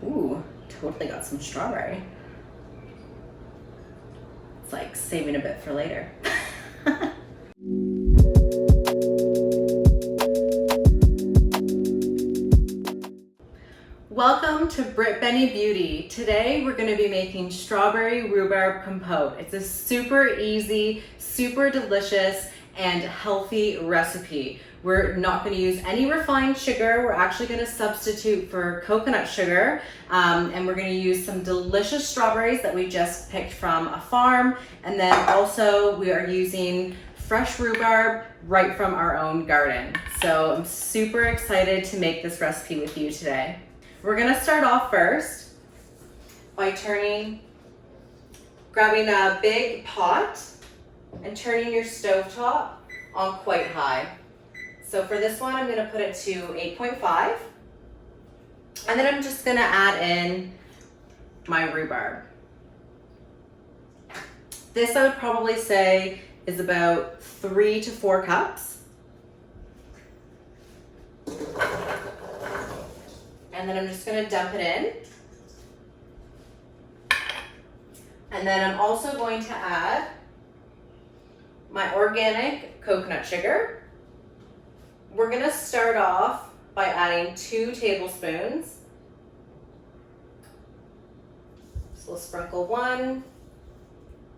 Ooh, totally got some strawberry. It's like saving a bit for later. Welcome to britbenibeauty. Today we're going to be making strawberry rhubarb compote. It's a super easy, super delicious, and healthy recipe. We're not going to use any refined sugar. We're actually going to substitute for coconut sugar, and we're going to use some delicious strawberries that we just picked from a farm, and then also we are using fresh rhubarb right from our own garden. So I'm super excited to make this recipe with you today. We're gonna start off first by grabbing a big pot and turning your stovetop on quite high. So for this one, I'm gonna put it to 8.5. And then I'm just gonna add in my rhubarb. This I would probably say is about 3 to 4 cups. And then I'm just gonna dump it in. And then I'm also going to add my organic coconut sugar. We're gonna start off by adding 2 tablespoons. So we'll sprinkle 1,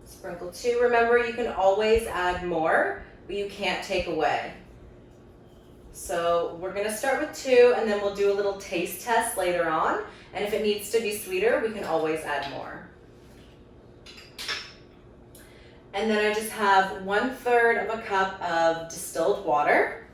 sprinkle 2. Remember, you can always add more, but you can't take away. So we're gonna start with 2, and then we'll do a little taste test later on. And if it needs to be sweeter, we can always add more. And then I just have 1/3 of a cup of distilled water.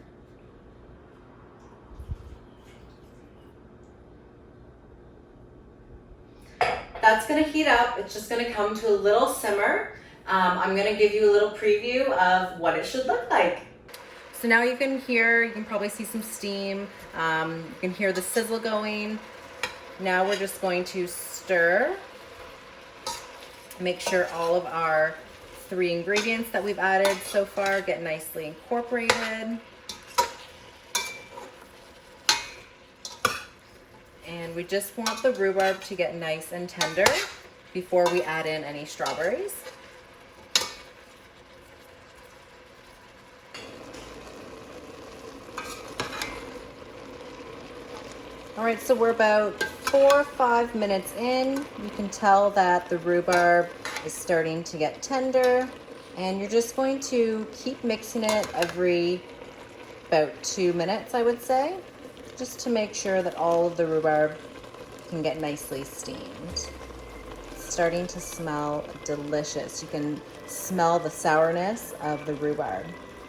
That's gonna heat up. It's just gonna come to a little simmer. I'm gonna give you a little preview of what it should look like. So now you can probably see some steam. You can hear the sizzle going. Now we're just going to stir. Make sure all of our 3 ingredients that we've added so far get nicely incorporated. And we just want the rhubarb to get nice and tender before we add in any strawberries. All right, so we're about 4 or 5 minutes in. You can tell that the rhubarb is starting to get tender, and you're just going to keep mixing it every about 2 minutes, I would say, just to make sure that all of the rhubarb can get nicely steamed. It's starting to smell delicious. You can smell the sourness of the rhubarb.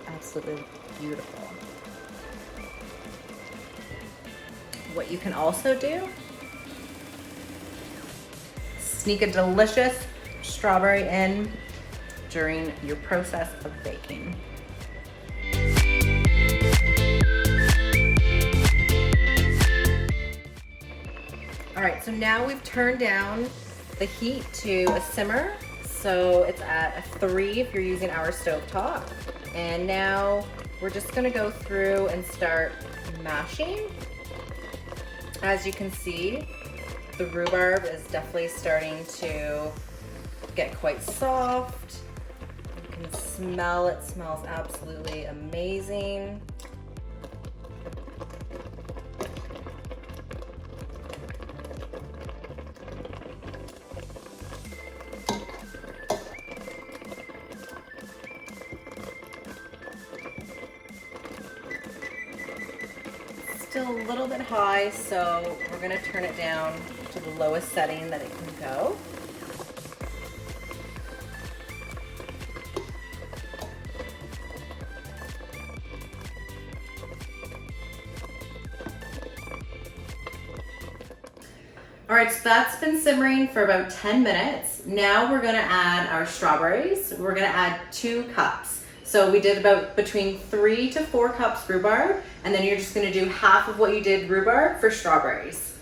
Absolutely beautiful. What you can also do, sneak a delicious strawberry in during your process of baking. All right, so now we've turned down the heat to a simmer. So it's at a 3 if you're using our stovetop. And now we're just gonna go through and start mashing. As you can see, the rhubarb is definitely starting to get quite soft. You can smell it, smells absolutely amazing. Still a little bit high, so we're gonna turn it down to the lowest setting that it can go. All right, so that's been simmering for about 10 minutes. Now we're gonna add our strawberries. We're gonna add 2 cups. So we did about between 3 to 4 cups rhubarb, and then you're just gonna do half of what you did rhubarb for strawberries.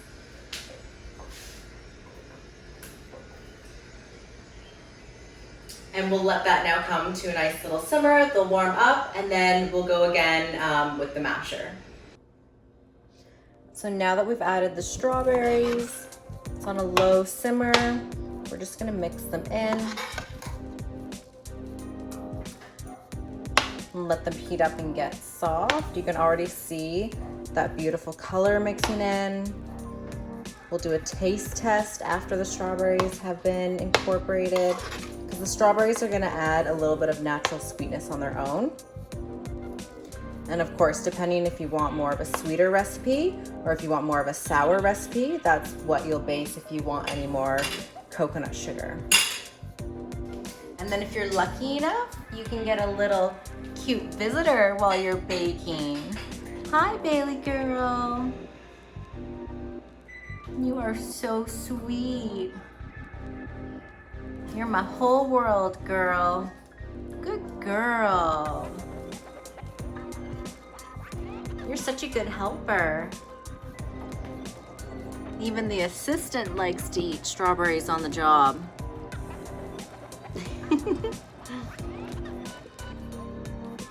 And we'll let that now come to a nice little simmer. They'll warm up, and then we'll go again with the masher. So now that we've added the strawberries, it's on a low simmer. We're just gonna mix them in and let them heat up and get soft. You can already see that beautiful color mixing in. We'll do a taste test after the strawberries have been incorporated, because the strawberries are gonna add a little bit of natural sweetness on their own. And of course, depending if you want more of a sweeter recipe or if you want more of a sour recipe, that's what you'll base if you want any more coconut sugar. And then if you're lucky enough, you can get a little cute visitor while you're baking. Hi, Bailey girl. You are so sweet. You're my whole world, girl. Good girl. You're such a good helper. Even the assistant likes to eat strawberries on the job.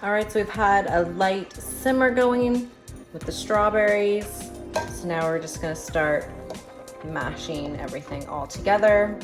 All right, so we've had a light simmer going with the strawberries. So now we're just gonna start mashing everything all together.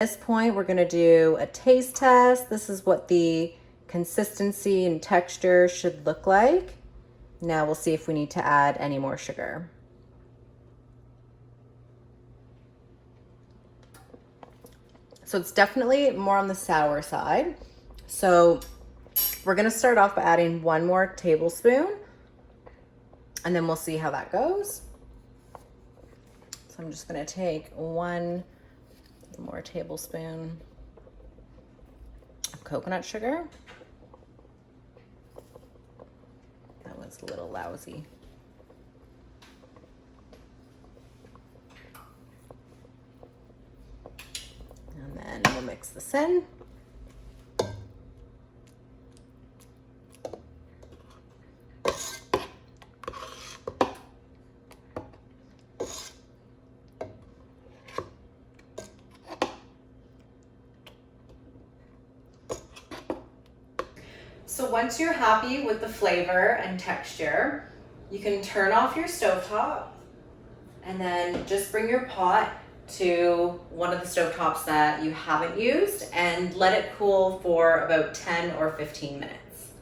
At this point, we're gonna do a taste test. This is what the consistency and texture should look like. Now we'll see if we need to add any more sugar. So it's definitely more on the sour side. So we're gonna start off by adding 1 more tablespoon, and then we'll see how that goes. So I'm just gonna take 1 more tablespoon of coconut sugar. That was a little lousy. And then we'll mix this in. So once you're happy with the flavor and texture, you can turn off your stovetop and then just bring your pot to one of the stovetops that you haven't used and let it cool for about 10 or 15 minutes.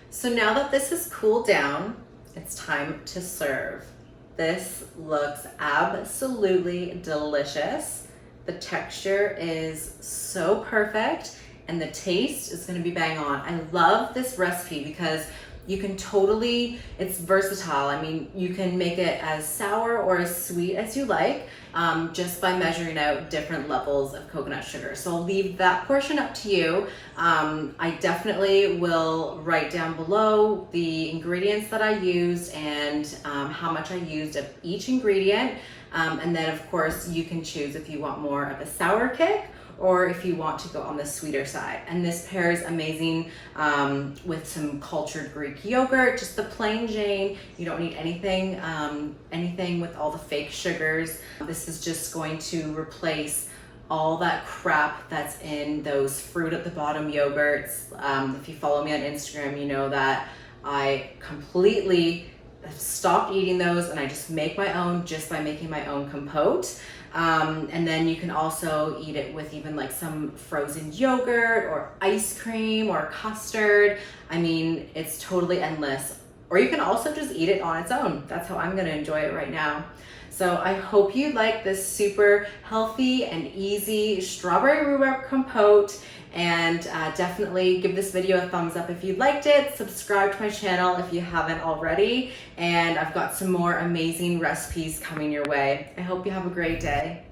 So now that this has cooled down, it's time to serve. This looks absolutely delicious. The texture is so perfect and the taste is gonna be bang on. I love this recipe because you can totally, it's versatile. I mean, you can make it as sour or as sweet as you like, just by measuring out different levels of coconut sugar. So I'll leave that portion up to you. I definitely will write down below the ingredients that I used and how much I used of each ingredient. And then of course you can choose if you want more of a sour kick or if you want to go on the sweeter side. And this pairs amazing with some cultured Greek yogurt, just the plain Jane. You don't need anything, anything with all the fake sugars. This is just going to replace all that crap that's in those fruit at the bottom yogurts. If you follow me on Instagram, you know that I completely stopped eating those and I just make my own just by making my own compote. And then you can also eat it with even like some frozen yogurt or ice cream or custard. I mean, it's totally endless. Or you can also just eat it on its own. That's how I'm gonna enjoy it right now. So I hope you like this super healthy and easy strawberry rhubarb compote, and definitely give this video a thumbs up if you liked it. Subscribe to my channel if you haven't already, and I've got some more amazing recipes coming your way. I hope you have a great day.